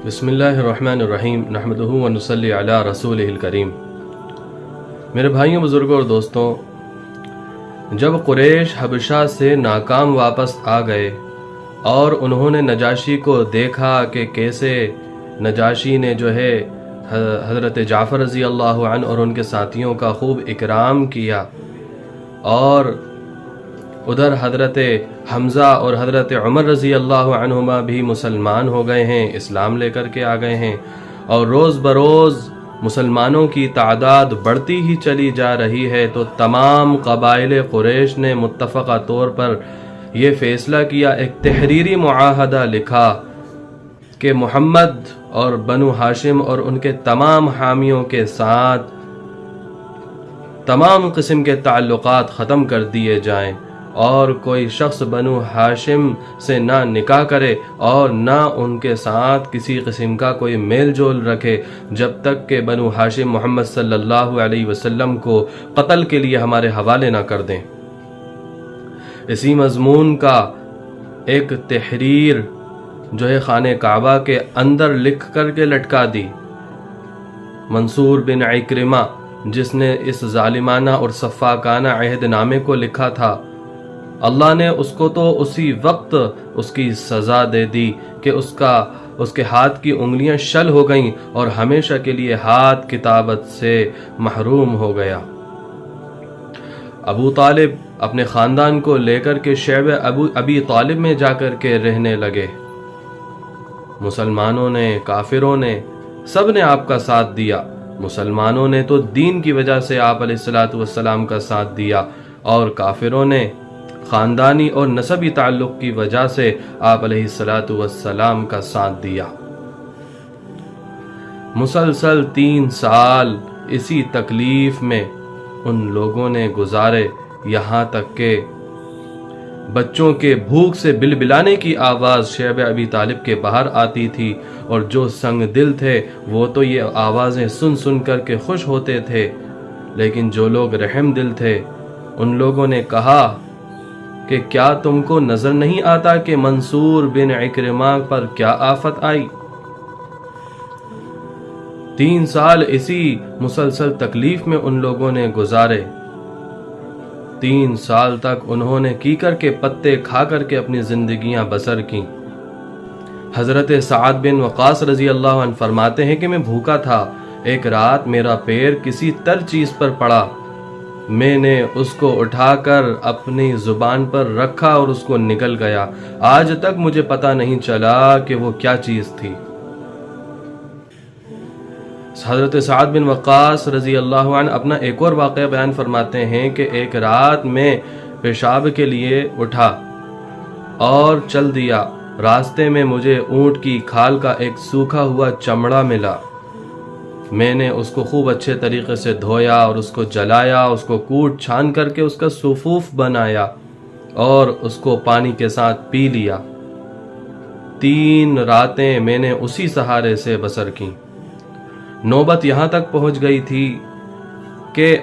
بسم اللہ الرحمن الرحیم نحمدہ و نصلی علی رسولہ الکریم۔ میرے بھائیوں، بزرگوں اور دوستوں، جب قریش حبشہ سے ناکام واپس آ گئے اور انہوں نے نجاشی کو دیکھا کہ کیسے نجاشی نے حضرت جعفر رضی اللہ عنہ اور ان کے ساتھیوں کا خوب اکرام کیا، اور ادھر حضرت حمزہ اور حضرت عمر رضی اللہ عنہما بھی مسلمان ہو گئے ہیں، اسلام لے کر کے آ گئے ہیں، اور روز بروز مسلمانوں کی تعداد بڑھتی ہی چلی جا رہی ہے، تو تمام قبائل قریش نے متفقہ طور پر یہ فیصلہ کیا، ایک تحریری معاہدہ لکھا کہ محمد اور بنو ہاشم اور ان کے تمام حامیوں کے ساتھ تمام قسم کے تعلقات ختم کر دیے جائیں، اور کوئی شخص بنو ہاشم سے نہ نکاح کرے اور نہ ان کے ساتھ کسی قسم کا کوئی میل جول رکھے جب تک کہ بنو ہاشم محمد صلی اللہ علیہ وسلم کو قتل کے لیے ہمارے حوالے نہ کر دیں۔ اسی مضمون کا ایک تحریر خانہ کعبہ کے اندر لکھ کر کے لٹکا دی منصور بن عکرمہ، جس نے اس ظالمانہ اور سفاکانہ عہد نامے کو لکھا تھا۔ اللہ نے اس کو تو اسی وقت اس کی سزا دے دی کہ اس کے ہاتھ کی انگلیاں شل ہو گئیں اور ہمیشہ کے لیے ہاتھ کتابت سے محروم ہو گیا۔ ابو طالب اپنے خاندان کو لے کر کے شعب ابی طالب میں جا کر کے رہنے لگے۔ مسلمانوں نے، کافروں نے، سب نے آپ کا ساتھ دیا۔ مسلمانوں نے تو دین کی وجہ سے آپ علیہ الصلوۃ والسلام کا ساتھ دیا، اور کافروں نے خاندانی اور نسبی تعلق کی وجہ سے آپ علیہ الصلوۃ والسلام کا ساتھ دیا۔ مسلسل 3 سال اسی تکلیف میں ان لوگوں نے گزارے، یہاں تک کہ بچوں کے بھوک سے بلبلانے کی آواز شعب ابی طالب کے باہر آتی تھی، اور جو سنگ دل تھے وہ تو یہ آوازیں سن سن کر کے خوش ہوتے تھے، لیکن جو لوگ رحم دل تھے ان لوگوں نے کہا کہ کیا تم کو نظر نہیں آتا کہ منصور بن عکرمہ پر کیا آفت آئی؟ 3 سال اسی مسلسل تکلیف میں ان لوگوں نے گزارے۔ 3 سال تک انہوں نے کیکر کے پتے کھا کر کے اپنی زندگیاں بسر کی۔ حضرت سعد بن وقاص رضی اللہ عنہ فرماتے ہیں کہ میں بھوکا تھا، ایک رات میرا پیر کسی تر چیز پر پڑا، میں نے اس کو اٹھا کر اپنی زبان پر رکھا اور اس کو نکل گیا، آج تک مجھے پتا نہیں چلا کہ وہ کیا چیز تھی۔ حضرت سعد بن وقاص رضی اللہ عنہ اپنا ایک اور واقعہ بیان فرماتے ہیں کہ ایک رات میں پیشاب کے لیے اٹھا اور چل دیا، راستے میں مجھے اونٹ کی کھال کا ایک سوکھا ہوا چمڑا ملا، میں نے اس کو خوب اچھے طریقے سے دھویا اور اس کو جلایا، اس کو کوٹ چھان کر کے اس کا صفوف بنایا اور اس کو پانی کے ساتھ پی لیا۔ 3 راتیں میں نے اسی سہارے سے بسر کی۔ نوبت یہاں تک پہنچ گئی تھی کہ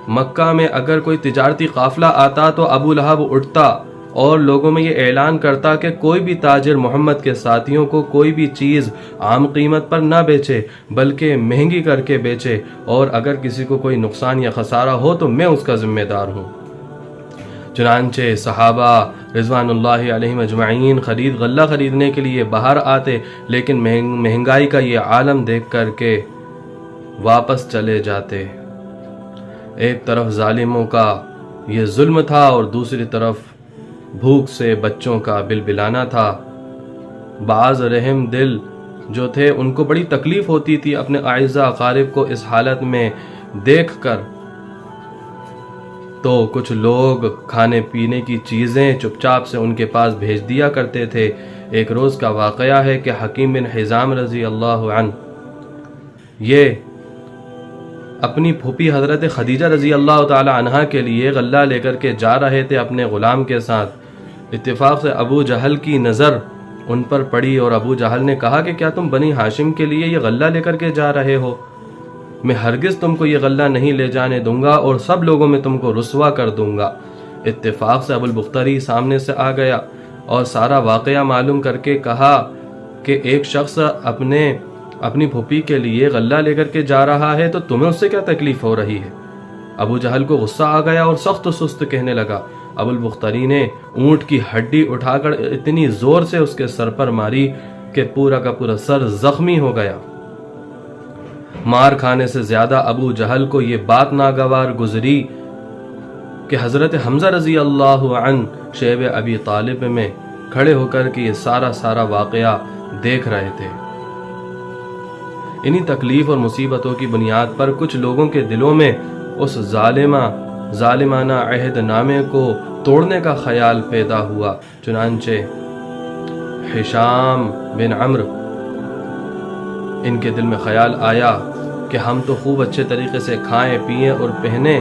مکہ میں اگر کوئی تجارتی قافلہ آتا تو ابو لہب اٹھتا اور لوگوں میں یہ اعلان کرتا کہ کوئی بھی تاجر محمد کے ساتھیوں کو کوئی بھی چیز عام قیمت پر نہ بیچے بلکہ مہنگی کر کے بیچے، اور اگر کسی کو کوئی نقصان یا خسارہ ہو تو میں اس کا ذمہ دار ہوں۔ چنانچہ صحابہ رضوان اللہ علیہم اجمعین غلہ خریدنے کے لیے باہر آتے، لیکن مہنگائی کا یہ عالم دیکھ کر کے واپس چلے جاتے۔ ایک طرف ظالموں کا یہ ظلم تھا اور دوسری طرف بھوک سے بچوں کا بلبلانا تھا۔ بعض رحم دل جو تھے ان کو بڑی تکلیف ہوتی تھی اپنے اعزاء اقارب کو اس حالت میں دیکھ کر، تو کچھ لوگ کھانے پینے کی چیزیں چپ چاپ سے ان کے پاس بھیج دیا کرتے تھے۔ ایک روز کا واقعہ ہے کہ حکیم بن حزام رضی اللہ عنہ یہ اپنی پھوپھی حضرت خدیجہ رضی اللہ تعالی عنہا کے لیے غلہ لے کر کے جا رہے تھے اپنے غلام کے ساتھ۔ اتفاق سے ابو جہل کی نظر ان پر پڑی اور ابو جہل نے کہا کہ کیا تم بنی ہاشم کے لیے یہ غلہ لے کر کے جا رہے ہو؟ میں ہرگز تم کو یہ غلہ نہیں لے جانے دوں گا اور سب لوگوں میں تم کو رسوا کر دوں گا۔ اتفاق سے ابو البختری سامنے سے آ گیا اور سارا واقعہ معلوم کر کے کہا کہ ایک شخص اپنی پھوپھی کے لیے غلہ لے کر کے جا رہا ہے تو تمہیں اس سے کیا تکلیف ہو رہی ہے؟ ابو جہل کو غصہ آ گیا اور سخت و سست کہنے لگا۔ ابو البختری نے اونٹ کی ہڈی اٹھا کر اتنی زور سے اس کے سر پر ماری کہ پورا کا پورا سر زخمی ہو گیا۔ مار کھانے سے زیادہ ابو جہل کو یہ بات ناگوار گزری کہ حضرت حمزہ رضی اللہ عنہ شیب ابی طالب میں کھڑے ہو کر کے یہ سارا واقعہ دیکھ رہے تھے۔ انہی تکلیف اور مصیبتوں کی بنیاد پر کچھ لوگوں کے دلوں میں اس ظالمانہ عہد نامے کو توڑنے کا خیال پیدا ہوا۔ چنانچہ ہشام بن عمرو ان کے دل میں خیال آیا کہ ہم تو خوب اچھے طریقے سے کھائیں پئیں اور پہنیں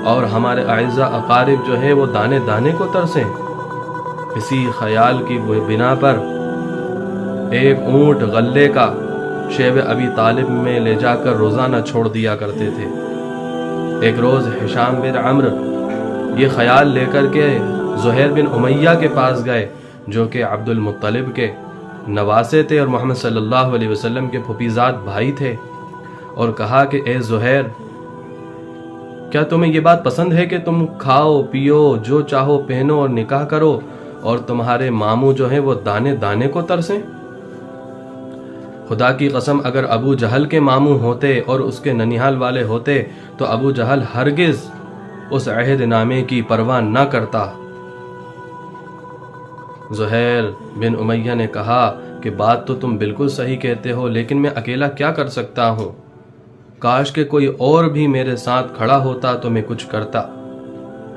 اور ہمارے اعزاء اقارب جو ہے وہ دانے دانے کو ترسیں۔ اسی خیال کی بنا پر ایک اونٹ غلے کا شیب ابی طالب میں لے جا کر روزانہ چھوڑ دیا کرتے تھے۔ ایک روز ہشام بن عمرو یہ خیال لے کر کے زہیر بن امیہ کے پاس گئے جو کہ عبد المطلب کے نواسے تھے اور محمد صلی اللہ علیہ وسلم کے پھوپھیزاد بھائی تھے، اور کہا کہ اے زہیر، کیا تمہیں یہ بات پسند ہے کہ تم کھاؤ پیو جو چاہو پہنو اور نکاح کرو اور تمہارے ماموں جو ہیں وہ دانے دانے کو ترسیں؟ خدا کی قسم اگر ابو جہل کے ماموں ہوتے اور اس کے ننیحال والے ہوتے تو ابو جہل ہرگز اس عہد نامے کی پرواہ نہ کرتا۔ زہیر بن امیہ نے کہا کہ بات تو تم بالکل صحیح کہتے ہو، لیکن میں اکیلا کیا کر سکتا ہوں؟ کاش کہ کوئی اور بھی میرے ساتھ کھڑا ہوتا تو میں کچھ کرتا۔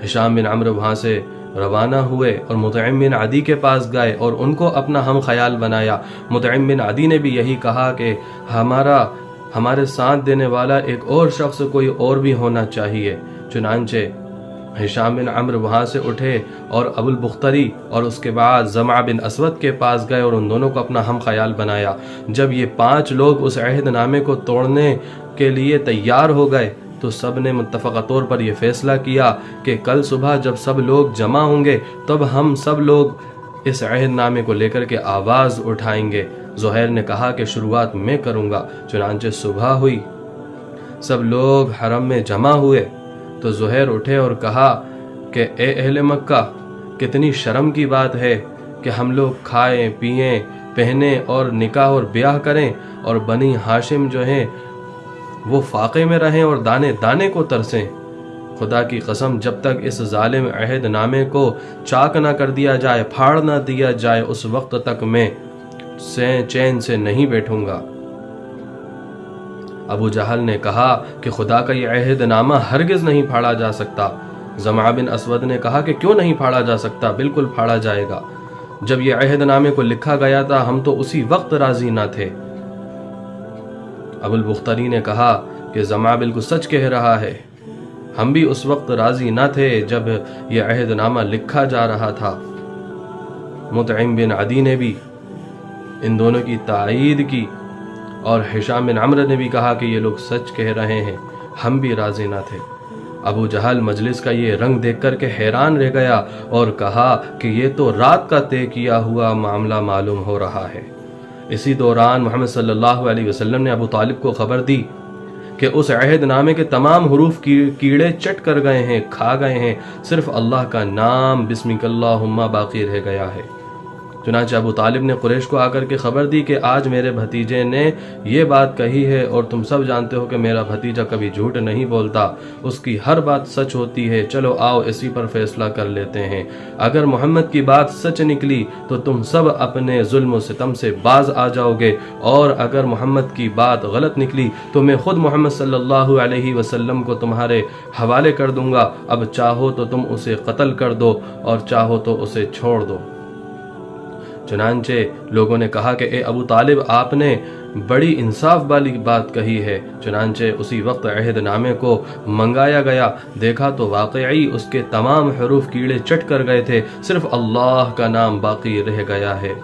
ہشام بن عمرو وہاں سے روانہ ہوئے اور مطعم بن عدی کے پاس گئے اور ان کو اپنا ہم خیال بنایا۔ مطعم بن عدی نے بھی یہی کہا کہ ہمارے ساتھ دینے والا ایک اور شخص کوئی اور بھی ہونا چاہیے۔ چنانچہ ہشام بن عمرو وہاں سے اٹھے اور ابو البختری اور اس کے بعد زمع بن اسود کے پاس گئے اور ان دونوں کو اپنا ہم خیال بنایا۔ جب یہ 5 لوگ اس عہد نامے کو توڑنے کے لیے تیار ہو گئے تو سب نے متفقہ طور پر یہ فیصلہ کیا کہ کل صبح جب سب لوگ جمع ہوں گے تب ہم سب لوگ اس عہد نامے کو لے کر کے آواز اٹھائیں گے۔ زہیر نے کہا کہ شروعات میں کروں گا۔ چنانچہ صبح ہوئی، سب لوگ حرم میں جمع ہوئے تو زہیر اٹھے اور کہا کہ اے اہل مکہ، کتنی شرم کی بات ہے کہ ہم لوگ کھائیں پئیں پہنیں اور نکاح اور بیاہ کریں اور بنی ہاشم جو ہیں وہ فاقے میں رہیں اور دانے دانے کو ترسیں۔ خدا کی قسم جب تک اس ظالم عہد نامے کو چاک نہ کر دیا جائے، پھاڑ نہ دیا جائے، اس وقت تک میں چین سے نہیں بیٹھوں گا۔ ابو جہل نے کہا کہ خدا کا یہ عہد نامہ ہرگز نہیں پھاڑا جا سکتا۔ زمع بن اسود نے کہا کہ کیوں نہیں پھاڑا جا سکتا؟ بالکل پھاڑا جائے گا۔ جب یہ عہد نامے کو لکھا گیا تھا ہم تو اسی وقت راضی نہ تھے۔ ابو البختری نے کہا کہ زمع بالکل سچ کہہ رہا ہے، ہم بھی اس وقت راضی نہ تھے جب یہ عہد نامہ لکھا جا رہا تھا۔ مطعم بن عدی نے بھی ان دونوں کی تائید کی اور ہشام بن عمرو نے بھی کہا کہ یہ لوگ سچ کہہ رہے ہیں، ہم بھی راضی نہ تھے۔ ابو جہل مجلس کا یہ رنگ دیکھ کر کے حیران رہ گیا اور کہا کہ یہ تو رات کا طے کیا ہوا معاملہ معلوم ہو رہا ہے۔ اسی دوران محمد صلی اللہ علیہ وسلم نے ابو طالب کو خبر دی کہ اس عہد نامے کے تمام حروف کیڑے چٹ کر گئے ہیں، کھا گئے ہیں، صرف اللہ کا نام بسمک اللہم باقی رہ گیا ہے۔ چنانچہ ابو طالب نے قریش کو آ کر کے خبر دی کہ آج میرے بھتیجے نے یہ بات کہی ہے اور تم سب جانتے ہو کہ میرا بھتیجا کبھی جھوٹ نہیں بولتا، اس کی ہر بات سچ ہوتی ہے، چلو آؤ اسی پر فیصلہ کر لیتے ہیں۔ اگر محمد کی بات سچ نکلی تو تم سب اپنے ظلم و ستم سے باز آ جاؤ گے، اور اگر محمد کی بات غلط نکلی تو میں خود محمد صلی اللہ علیہ وسلم کو تمہارے حوالے کر دوں گا۔ اب چاہو تو تم اسے قتل کر دو اور چاہو تو اسے چھوڑ دو۔ چنانچہ لوگوں نے کہا کہ اے ابو طالب، آپ نے بڑی انصاف والی بات کہی ہے۔ چنانچہ اسی وقت عہد نامے کو منگایا گیا، دیکھا تو واقعی اس کے تمام حروف کیڑے چٹ کر گئے تھے، صرف اللہ کا نام باقی رہ گیا ہے۔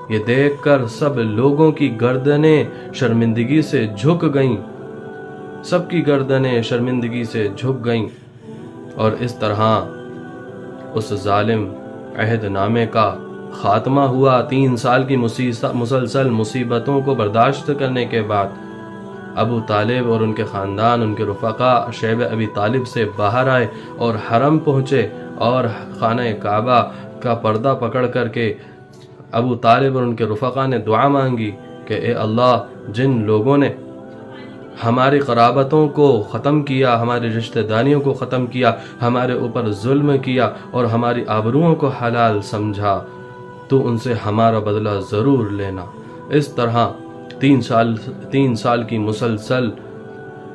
یہ دیکھ کر سب لوگوں کی گردنیں شرمندگی سے جھک گئیں، سب کی گردنیں شرمندگی سے جھک گئیں، اور اس طرح اس ظالم عہد نامے کا خاتمہ ہوا 3 سال کی مسلسل مصیبتوں کو برداشت کرنے کے بعد ابو طالب اور ان کے خاندان، ان کے رفقا شیب ابی طالب سے باہر آئے اور حرم پہنچے اور خانہ کعبہ کا پردہ پکڑ کر کے ابو طالب اور ان کے رفقا نے دعا مانگی کہ اے اللہ، جن لوگوں نے ہماری قرابتوں کو ختم کیا، ہماری رشتہ داریوں کو ختم کیا، ہمارے اوپر ظلم کیا اور ہماری آبروؤں کو حلال سمجھا، تو ان سے ہمارا بدلہ ضرور لینا۔ اس طرح 3 سال کی مسلسل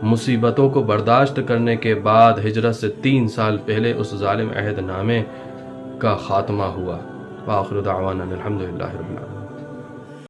مصیبتوں کو برداشت کرنے کے بعد ہجرت سے 3 سال پہلے اس ظالم عہد نامے کا خاتمہ ہوا۔ وآخر دعوانا الحمدللہ رب العالمین۔